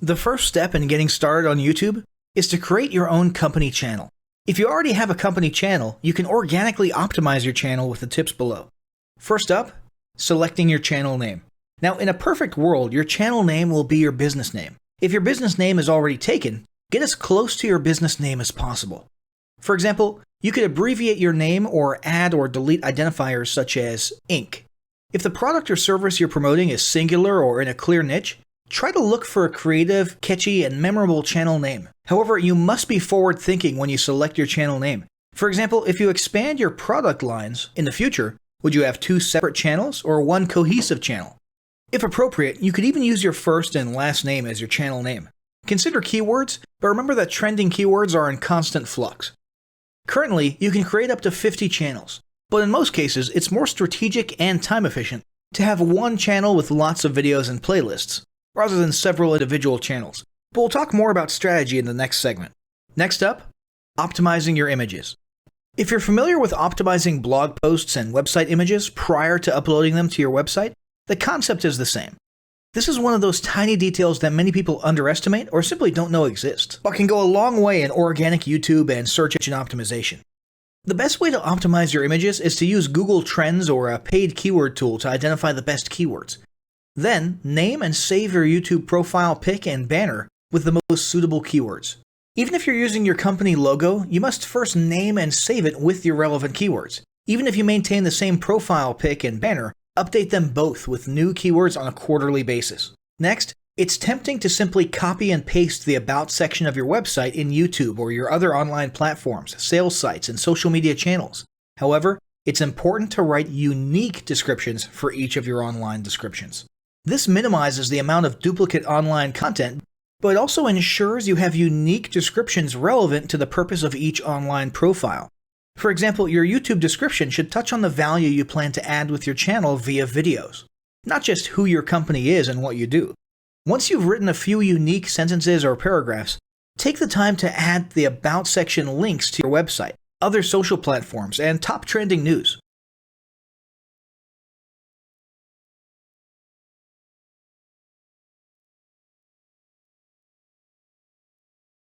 The first step in getting started on YouTube is to create your own company channel. If you already have a company channel, you can organically optimize your channel with the tips below. First up, selecting your channel name. Now, in a perfect world, your channel name will be your business name. If your business name is already taken, get as close to your business name as possible. For example, you could abbreviate your name or add or delete identifiers such as Inc. If the product or service you're promoting is singular or in a clear niche, try to look for a creative, catchy, and memorable channel name. However, you must be forward-thinking when you select your channel name. For example, if you expand your product lines in the future, would you have 2 separate channels or one cohesive channel? If appropriate, you could even use your first and last name as your channel name. Consider keywords, but remember that trending keywords are in constant flux. Currently, you can create up to 50 channels, but in most cases, it's more strategic and time efficient to have one channel with lots of videos and playlists, rather than several individual channels. But we'll talk more about strategy in the next segment. Next up, optimizing your images. If you're familiar with optimizing blog posts and website images prior to uploading them to your website, the concept is the same. This is one of those tiny details that many people underestimate or simply don't know exist, but can go a long way in organic YouTube and search engine optimization. The best way to optimize your images is to use Google Trends or a paid keyword tool to identify the best keywords. Then, name and save your YouTube profile pic and banner with the most suitable keywords. Even if you're using your company logo, you must first name and save it with your relevant keywords. Even if you maintain the same profile pic and banner, update them both with new keywords on a quarterly basis. Next, it's tempting to simply copy and paste the About section of your website in YouTube or your other online platforms, sales sites, and social media channels. However, it's important to write unique descriptions for each of your online descriptions. This minimizes the amount of duplicate online content, but also ensures you have unique descriptions relevant to the purpose of each online profile. For example, your YouTube description should touch on the value you plan to add with your channel via videos, not just who your company is and what you do. Once you've written a few unique sentences or paragraphs, take the time to add the About section links to your website, other social platforms, and top trending news.